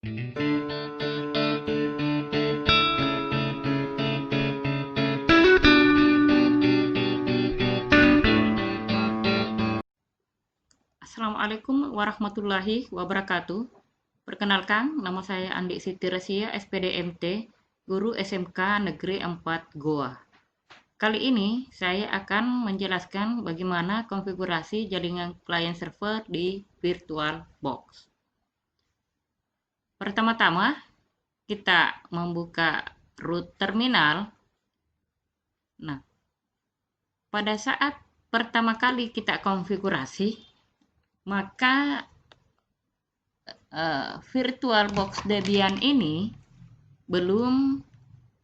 Assalamualaikum warahmatullahi wabarakatuh. Perkenalkan, nama saya Andi Siti Resia, SPDMT, Guru SMK Negeri 4 Goa. Kali ini saya akan menjelaskan bagaimana konfigurasi jaringan client server di VirtualBox. Pertama-tama, kita membuka root terminal. Nah, pada saat pertama kali kita konfigurasi, maka VirtualBox Debian ini belum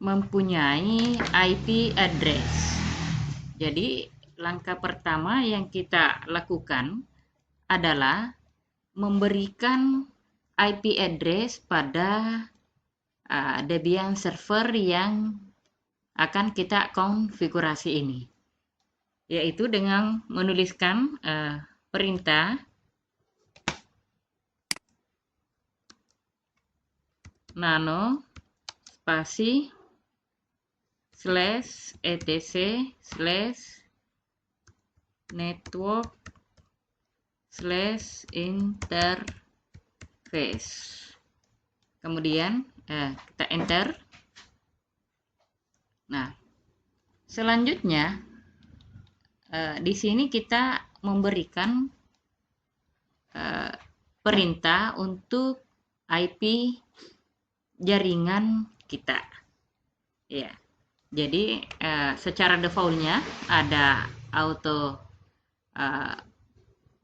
mempunyai IP address. Jadi langkah pertama yang kita lakukan adalah memberikan IP address pada Debian server yang akan kita konfigurasi ini, yaitu dengan menuliskan perintah nano spasi /etc/network/interface. Kemudian kita enter. Nah, selanjutnya di sini kita memberikan perintah untuk IP jaringan kita. Ya. Jadi secara defaultnya ada auto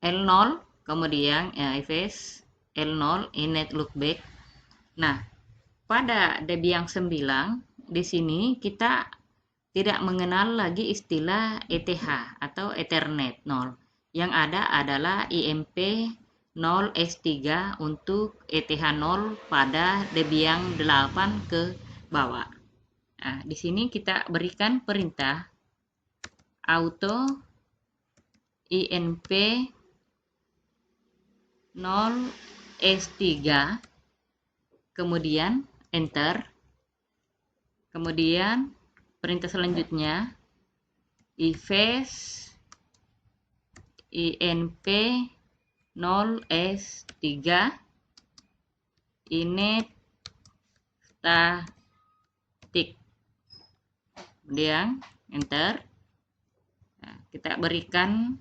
L0, kemudian ifs L0 init loopback. Nah, pada Debian 9 di sini kita tidak mengenal lagi istilah ETH atau Ethernet 0. Yang ada adalah IMP 0S3 untuk ETH0 pada Debian 8 ke bawah. Nah, di sini kita berikan perintah auto INP 0S3, kemudian enter. Kemudian perintah selanjutnya ifs INP 0S3 init static, kemudian enter. Nah, kita berikan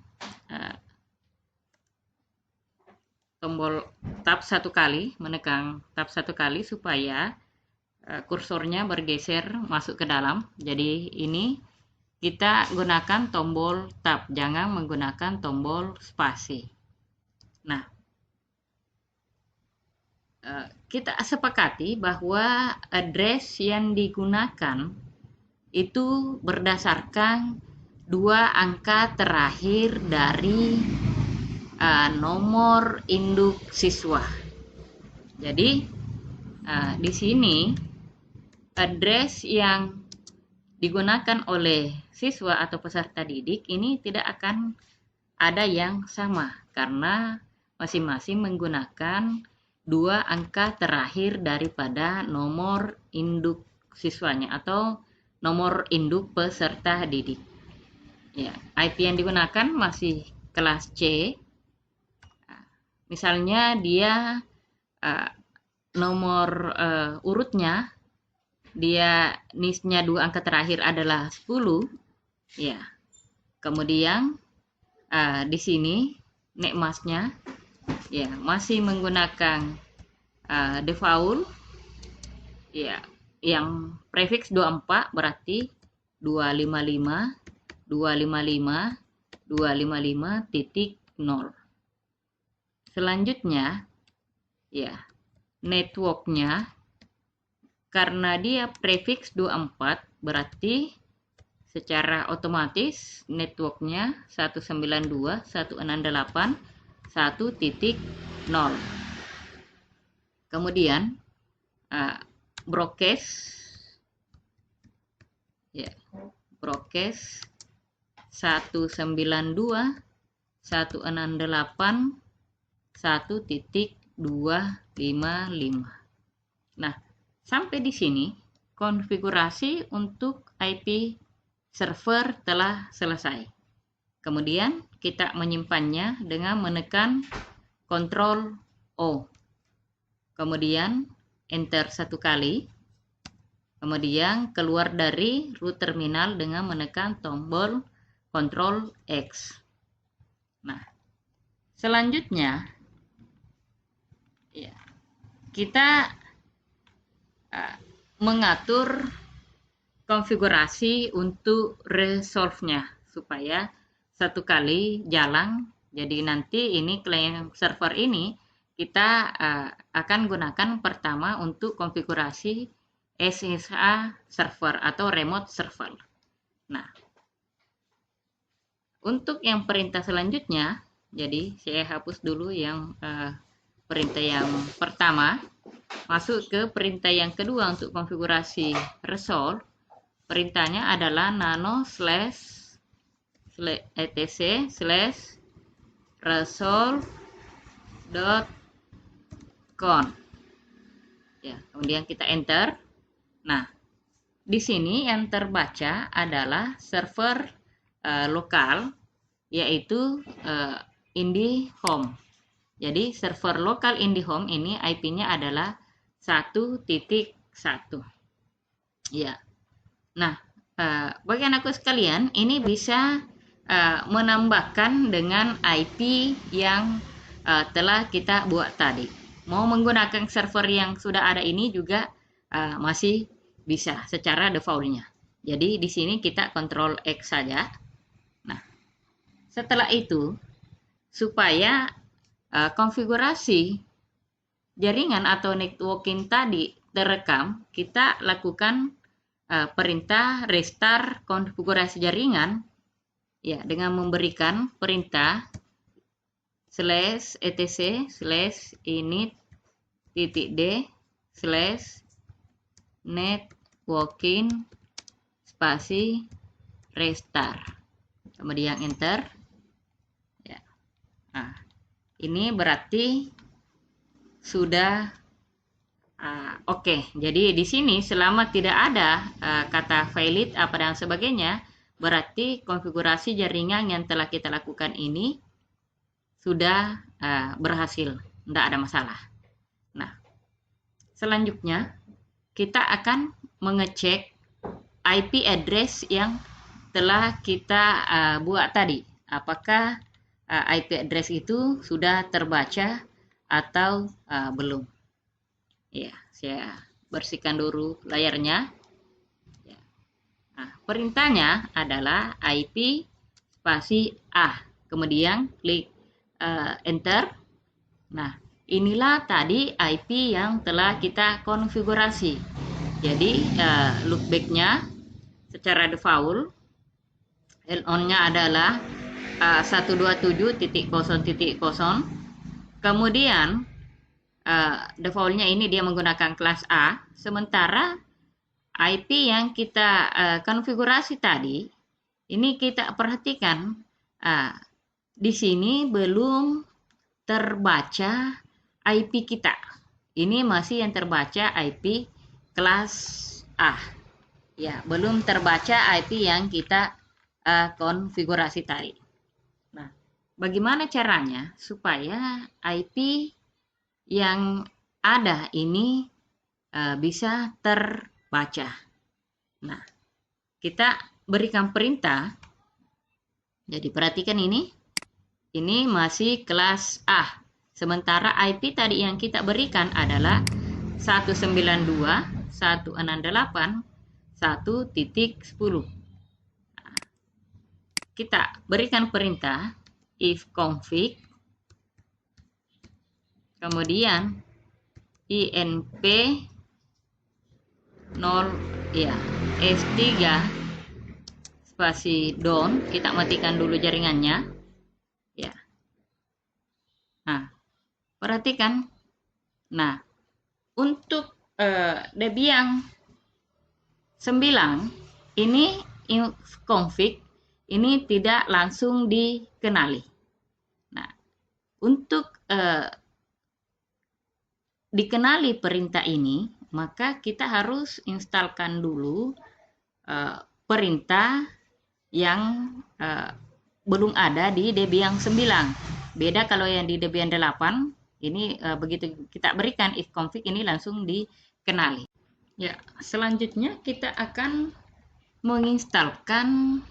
tombol tab satu kali, menekan tab satu kali supaya kursornya bergeser masuk ke dalam. Jadi ini kita gunakan tombol tab, jangan menggunakan tombol spasi. Nah, kita sepakati bahwa address yang digunakan itu berdasarkan 2 angka terakhir dari nomor induk siswa. Jadi di sini address yang digunakan oleh siswa atau peserta didik ini tidak akan ada yang sama karena masing-masing menggunakan 2 angka terakhir daripada nomor induk siswanya atau nomor induk peserta didik. Ya, IP yang digunakan masih kelas C. Misalnya dia nomor urutnya, dia NIS-nya 2 angka terakhir adalah 10. Ya. Kemudian di sini nekmasnya ya masih menggunakan default ya yang prefix 24, berarti 255.255.255.0. Selanjutnya ya networknya, karena dia prefix 24 berarti secara otomatis networknya 192.168.1.0. Kemudian broadcast ya, broadcast 192.168.1.255. Nah, sampai di sini konfigurasi untuk IP server telah selesai. Kemudian kita menyimpannya dengan menekan Ctrl O. Kemudian enter satu kali. Kemudian keluar dari root terminal dengan menekan tombol Ctrl X. Nah, selanjutnya ya, kita mengatur konfigurasi untuk resolve-nya supaya satu kali jalan. Jadi nanti ini klien server ini kita akan gunakan pertama untuk konfigurasi SSH server atau remote server. Nah, untuk yang perintah selanjutnya, jadi saya hapus dulu yang perintah yang pertama, masuk ke perintah yang kedua untuk konfigurasi resolve. Perintahnya adalah nano slash etc slash resolve.conf. Ya, kemudian kita enter. Nah, di sini yang terbaca adalah server lokal, yaitu IndiHome. Jadi server lokal IndiHome ini IP-nya adalah 1.1. Ya. Nah, bagi anakku sekalian, ini bisa menambahkan dengan IP yang telah kita buat tadi. Mau menggunakan server yang sudah ada ini juga masih bisa secara defaultnya. Jadi di sini kita Ctrl X saja. Nah, setelah itu supaya konfigurasi jaringan atau networking tadi terekam, kita lakukan perintah restart konfigurasi jaringan ya dengan memberikan perintah /etc/d/networking spasi restart, kemudian enter ya. Nah, ini berarti sudah oke. Jadi di sini selama tidak ada kata valid apa dan sebagainya, berarti konfigurasi jaringan yang telah kita lakukan ini sudah berhasil, tidak ada masalah. Nah, selanjutnya kita akan mengecek IP address yang telah kita buat tadi. Apakah IP address itu sudah terbaca atau belum? Ya, saya bersihkan dulu layarnya. Ya. Nah, perintahnya adalah IP spasi A. Kemudian klik enter. Nah, inilah tadi IP yang telah kita konfigurasi. Jadi loopback-nya secara default LON-nya adalah 127.0.0. Kemudian defaultnya ini dia menggunakan kelas A, sementara IP yang kita konfigurasi tadi ini kita perhatikan di sini belum terbaca IP kita. Ini masih yang terbaca IP kelas A. Ya, belum terbaca IP yang kita konfigurasi tadi. Nah, bagaimana caranya supaya IP yang ada ini bisa terbaca? Nah, kita berikan perintah. Jadi perhatikan ini masih kelas A. Sementara IP tadi yang kita berikan adalah 192.168.1.10. Kita berikan perintah if config, kemudian inp 0 ya s3 spasi down, kita matikan dulu jaringannya ya. Nah, perhatikan. Nah, untuk Debian 9 ini config ini tidak langsung dikenali. Nah, untuk dikenali perintah ini maka kita harus instalkan dulu perintah yang belum ada di Debian 9. Beda kalau yang di Debian 8, ini begitu kita berikan if config ini langsung dikenali. Ya, selanjutnya kita akan menginstalkan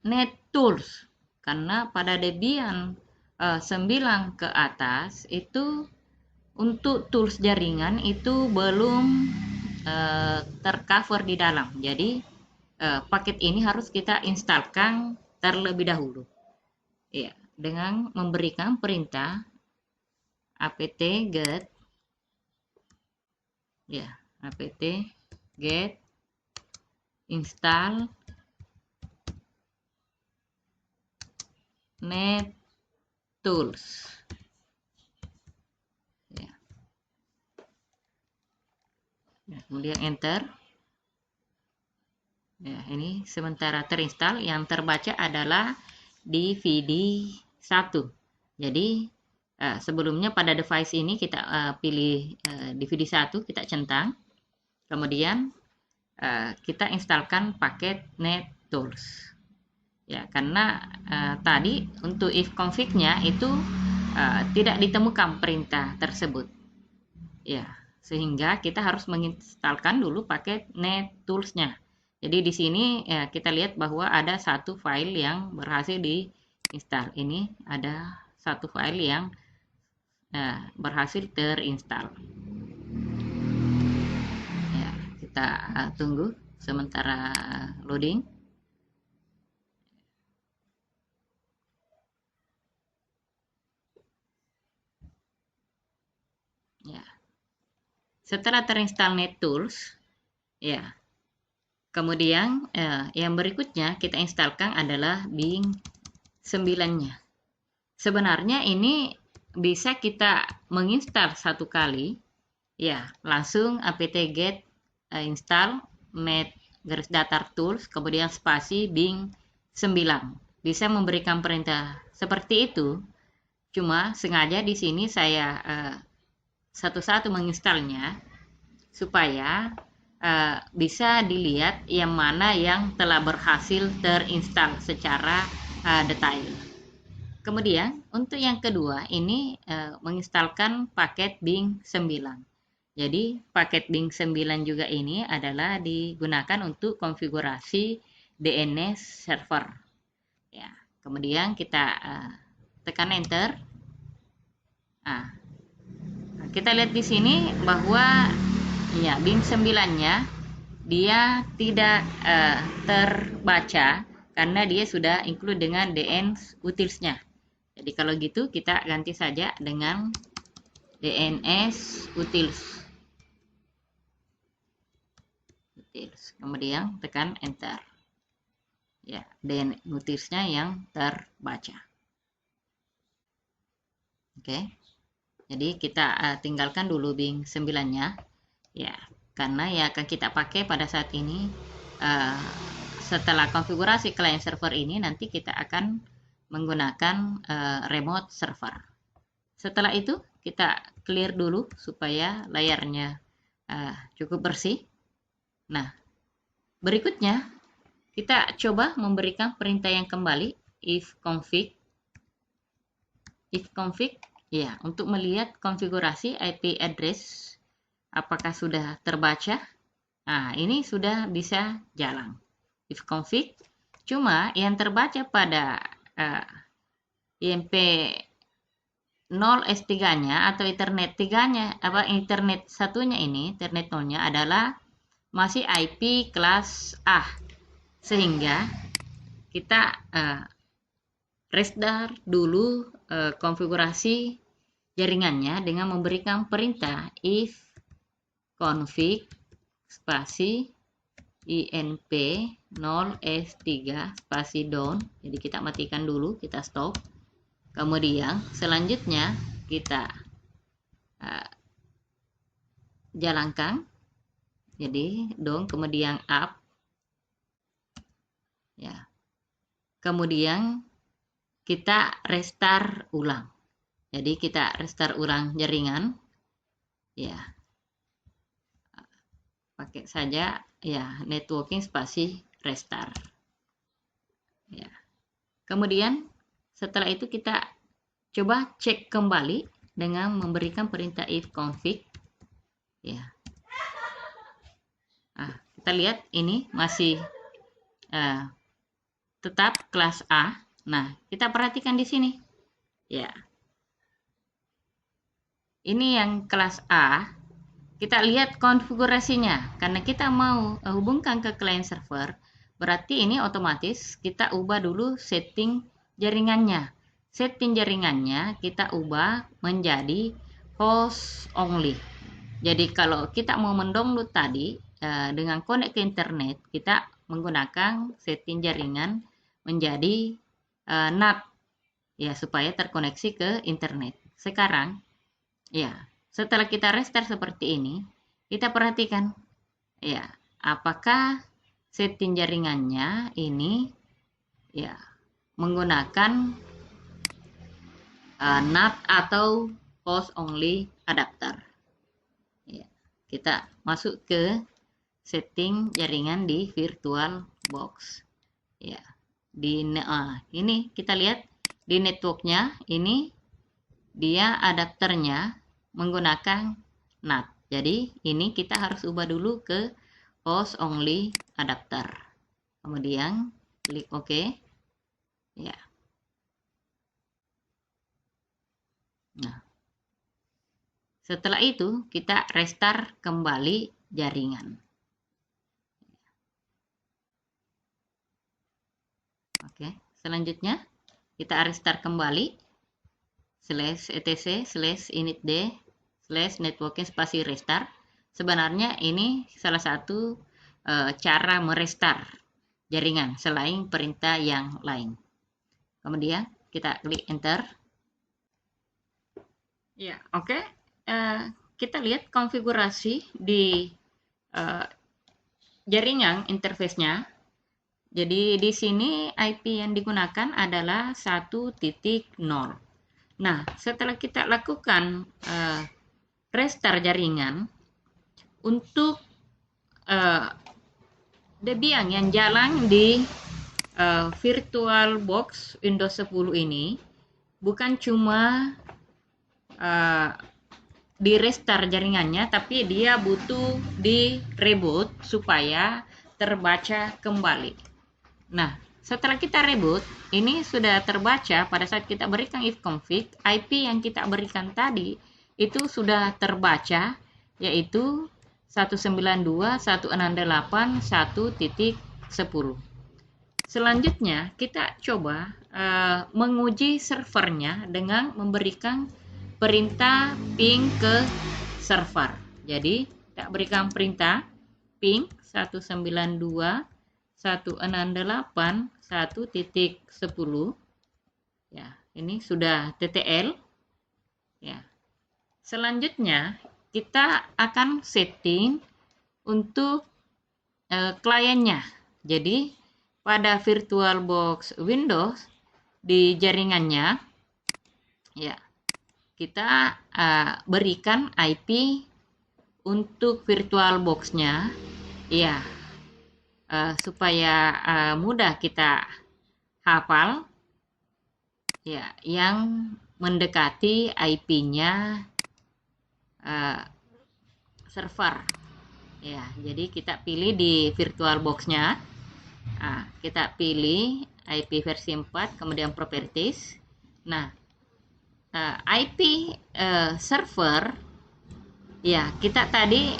NetTools, karena pada Debian 9 ke atas itu untuk tools jaringan itu belum tercover di dalam. Jadi paket ini harus kita instalkan terlebih dahulu. Ya, dengan memberikan perintah apt-get apt-get install NetTools. Kemudian enter. Ya, ini sementara terinstall. Yang terbaca adalah DVD1. Jadi sebelumnya pada device ini kita pilih DVD1, kita centang. Kemudian kita instalkan paket NetTools. Ya, karena tadi untuk if config-nya itu tidak ditemukan perintah tersebut. Ya, sehingga kita harus menginstalkan dulu paket NetTools-nya. Jadi di sini ya, kita lihat bahwa ada satu file yang berhasil diinstal. Ini ada satu file yang berhasil terinstall. Ya, kita tunggu sementara loading. Ya, setelah terinstall NetTools, ya, kemudian yang berikutnya kita instalkan adalah Bing 9-nya. Sebenarnya ini bisa kita menginstal satu kali, ya, langsung apt-get install net-datar-tools, kemudian spasi Bing 9. Bisa memberikan perintah seperti itu. Cuma sengaja di sini saya satu-satu menginstalnya supaya bisa dilihat yang mana yang telah berhasil terinstall secara detail. Kemudian untuk yang kedua ini menginstalkan paket Bing 9. Jadi paket Bing 9 juga ini adalah digunakan untuk konfigurasi DNS server. Ya, kemudian kita tekan enter. Kita lihat di sini bahwa ya Bing 9-nya dia tidak terbaca karena dia sudah include dengan DNS utils-nya. Jadi kalau gitu kita ganti saja dengan DNS utils. Kemudian tekan enter. Ya, DNS utils-nya yang terbaca. Oke. Jadi kita tinggalkan dulu Bing 9-nya. Ya, karena ya akan kita pakai pada saat ini. Setelah konfigurasi client server ini nanti kita akan menggunakan remote server. Setelah itu kita clear dulu supaya layarnya cukup bersih. Nah, berikutnya kita coba memberikan perintah yang kembali if config. Ya, untuk melihat konfigurasi IP address apakah sudah terbaca. Nah, ini sudah bisa jalan. If config, cuma yang terbaca pada IMP 0S3-nya atau Ethernet 3-nya, Internet satunya ini, Ethernet 0-nya adalah masih IP kelas A. Sehingga kita restart dulu konfigurasi jaringannya dengan memberikan perintah if config spasi INP 0S3 spasi down. Jadi kita matikan dulu, kita stop. Kemudian selanjutnya kita jalankan. Jadi down kemudian up. Ya. Kemudian kita restart ulang. Jadi kita restart ulang jaringan. Ya, pakai saja ya networking spasi restart. Ya. Kemudian setelah itu kita coba cek kembali dengan memberikan perintah if config. Ya. Nah, kita lihat ini masih tetap kelas A. Nah, kita perhatikan di sini. Ya. Ini yang kelas A. Kita lihat konfigurasinya. Karena kita mau hubungkan ke client server, berarti ini otomatis kita ubah dulu setting jaringannya. Setting jaringannya kita ubah menjadi host only. Jadi kalau kita mau mendownload tadi dengan connect ke internet, kita menggunakan setting jaringan menjadi NAT ya, supaya terkoneksi ke internet. Sekarang ya, setelah kita restart seperti ini, kita perhatikan ya, apakah setting jaringannya ini ya menggunakan NAT atau host only adapter. Ya, kita masuk ke setting jaringan di VirtualBox. Ya, ini kita lihat di networknya ini dia adapternya menggunakan NAT. Jadi ini kita harus ubah dulu ke host only adapter. Kemudian klik OK. Ya. Nah, setelah itu kita restart kembali jaringan. Oke, selanjutnya kita restart kembali /etc/initd/networking spasi restart. Sebenarnya ini salah satu cara merestart jaringan selain perintah yang lain. Kemudian kita klik enter. Ya, oke. Kita lihat konfigurasi di jaringan interface-nya. Jadi di sini IP yang digunakan adalah 1.0. Nah, setelah kita lakukan restart jaringan, untuk Debian yang jalan di VirtualBox Windows 10 ini bukan cuma di restart jaringannya, tapi dia butuh di reboot supaya terbaca kembali. Nah, setelah kita reboot, ini sudah terbaca pada saat kita berikan if config, IP yang kita berikan tadi itu sudah terbaca, yaitu 192.168.1.10. Selanjutnya, kita coba menguji servernya dengan memberikan perintah ping ke server. Jadi, kita berikan perintah ping 192.168.1.10. Ya, ini sudah TTL. Ya. Selanjutnya kita akan setting untuk kliennya. Jadi pada VirtualBox Windows di jaringannya ya kita berikan IP untuk VirtualBox-nya ya. Supaya mudah kita hafal ya, yang mendekati IP-nya server ya. Jadi kita pilih di VirtualBox-nya, kita pilih IP versi 4, kemudian properties. Nah, IP server ya, kita tadi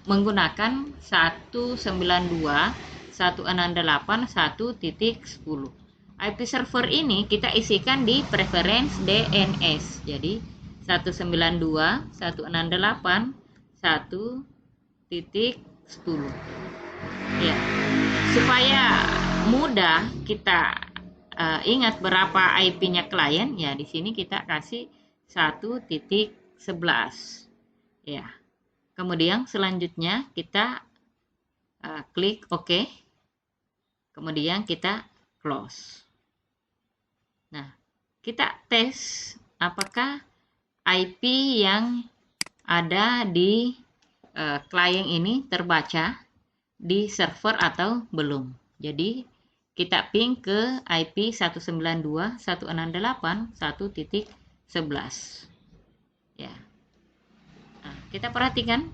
menggunakan 192.168.1.10. IP server ini kita isikan di preference DNS. Jadi 192.168.1.10. Ya. Supaya mudah kita ingat berapa IP-nya klien, ya di sini kita kasih 1.11. Ya. Kemudian selanjutnya kita klik OK. Kemudian kita close. Nah, kita tes apakah IP yang ada di klien ini terbaca di server atau belum. Jadi kita ping ke IP 192.168.1.11 ya. Nah, kita perhatikan,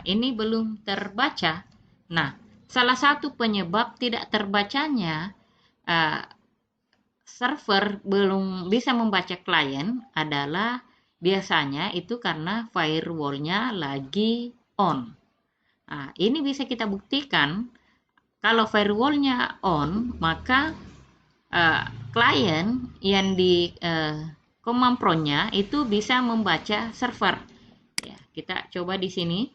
ini belum terbaca. Nah, salah satu penyebab tidak terbacanya server belum bisa membaca klien adalah biasanya itu karena firewall-nya lagi on. Nah, ini bisa kita buktikan kalau firewall-nya on, maka klien yang di command prompt-nya itu bisa membaca server. Ya, kita coba di sini.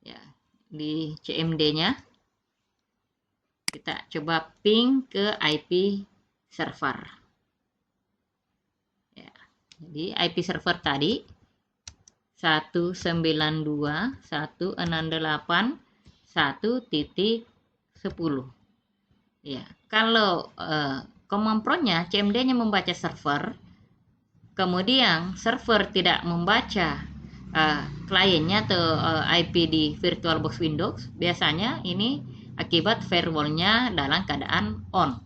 Ya, di CMD-nya kita coba ping ke IP server. Ya, jadi IP server tadi 192.168.1.10. Ya, kalau command prompt-nya CMD-nya membaca server, kemudian server tidak membaca kliennya atau IP di VirtualBox Windows, biasanya ini akibat firewall-nya dalam keadaan on.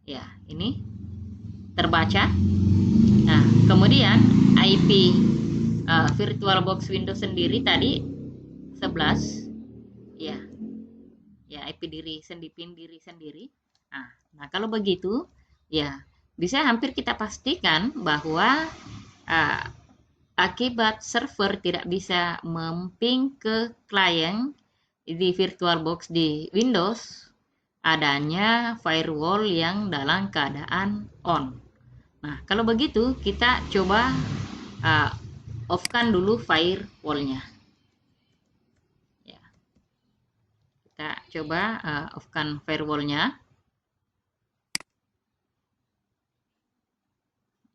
Ya, ini terbaca. Nah, kemudian IP VirtualBox Windows sendiri tadi 11, ya IP diri sendiri. Nah, kalau begitu, ya bisa hampir kita pastikan bahwa akibat server tidak bisa memping ke klien di VirtualBox di Windows, adanya firewall yang dalam keadaan on. Nah, kalau begitu kita coba off-kan dulu firewall-nya. Ya. Kita coba off-kan firewall-nya.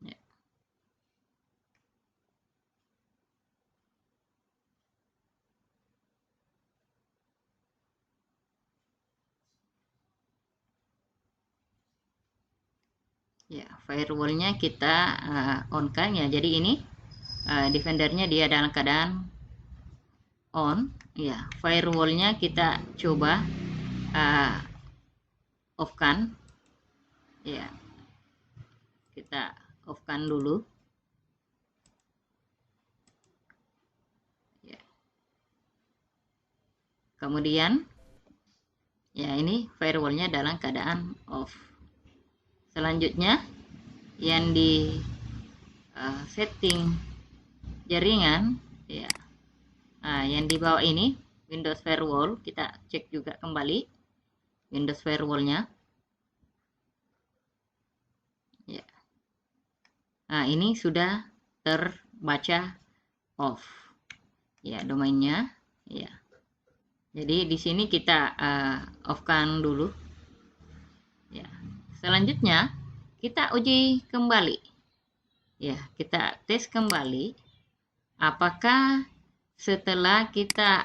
Ya. Ya, firewall-nya kita on-kan ya. Jadi ini Defender-nya dia dalam keadaan on. Ya, firewall-nya kita coba off-kan. Ya, kita off-kan dulu. Ya. Kemudian, ya ini firewall-nya dalam keadaan off. Selanjutnya, yang di setting jaringan, ya, yang di bawah ini Windows Firewall, kita cek juga kembali Windows Firewall-nya. Ya. Nah, ini sudah terbaca off. Ya, domainnya. Ya. Jadi di sini kita off-kan dulu. Ya. Selanjutnya kita uji kembali. Ya, kita tes kembali apakah setelah kita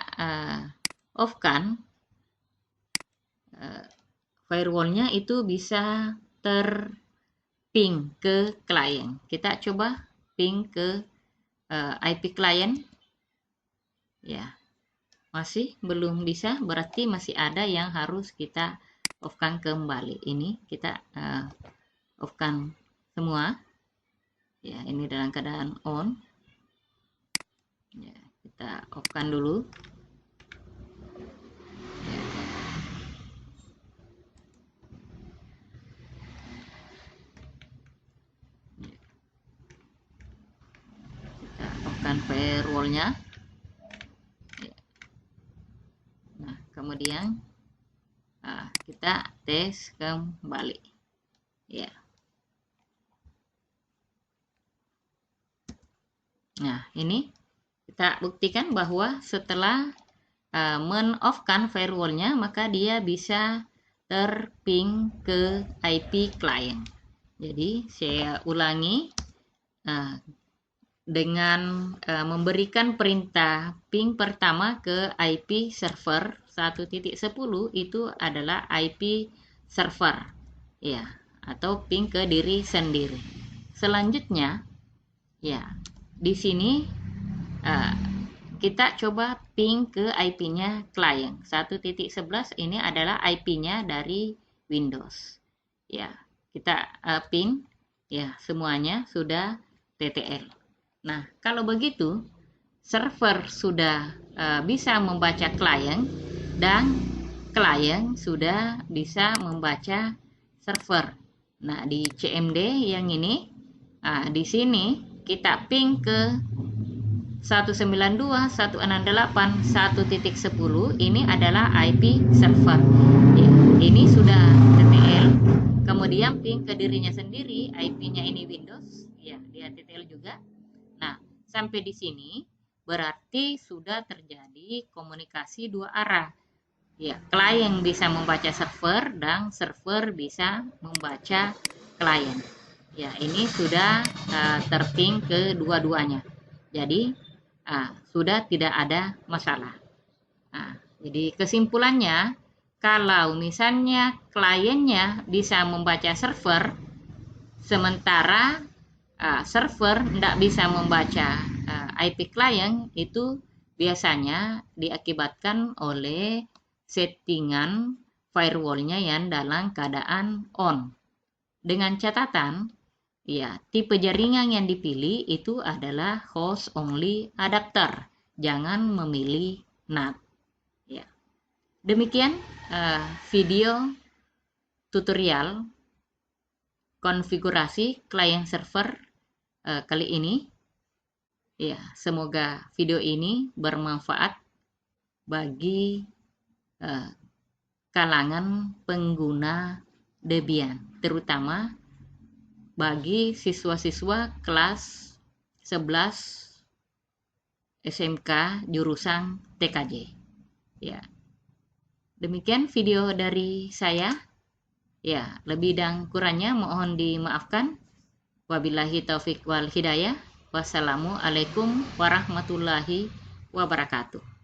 off-kan firewall-nya itu bisa terping ke klien. Kita coba ping ke IP klien. Ya, masih belum bisa, berarti masih ada yang harus kita off-kan kembali. Ini kita off-kan semua. Ya, ini dalam keadaan on. Ya, kita off-kan dulu. Ya. Kita off-kan firewall-nya. Ya. Nah, kemudian kita tes kembali. Ya. Nah, ini kita buktikan bahwa setelah men-off-kan firewall-nya, maka dia bisa terping ke IP client. Jadi saya ulangi, dengan memberikan perintah ping pertama ke IP server 1.10 itu adalah IP server, ya, atau ping ke diri sendiri. selanjutnya, ya, di sini kita coba ping ke IP-nya klien. 1.11 ini adalah IP-nya dari Windows. Ya, kita ping, ya, semuanya sudah TTL. Nah, kalau begitu, server sudah bisa membaca klien dan klien sudah bisa membaca server. Nah, di CMD yang ini, di sini kita ping ke 192.168.1.10. Ini adalah IP server. Ya, ini sudah TTL. Kemudian ping ke dirinya sendiri, IP-nya ini Windows, ya, dia TTL juga. Nah, sampai di sini berarti sudah terjadi komunikasi dua arah. Ya, klien bisa membaca server dan server bisa membaca klien. Ya, ini sudah terping ke dua-duanya. Jadi sudah tidak ada masalah. Jadi kesimpulannya, kalau misalnya kliennya bisa membaca server, sementara server tidak bisa membaca IP klien, itu biasanya diakibatkan oleh settingan firewall-nya yang dalam keadaan on. Dengan catatan, ya, tipe jaringan yang dipilih itu adalah host only adapter. Jangan memilih NAT. Ya. Demikian video tutorial konfigurasi klien server kali ini. Ya, semoga video ini bermanfaat bagi kalangan pengguna Debian, terutama bagi siswa-siswa kelas 11 SMK jurusan TKJ. Ya. Demikian video dari saya. Ya, lebih dan kurangnya mohon dimaafkan. Wabillahi taufik wal hidayah. Wassalamualaikum warahmatullahi wabarakatuh.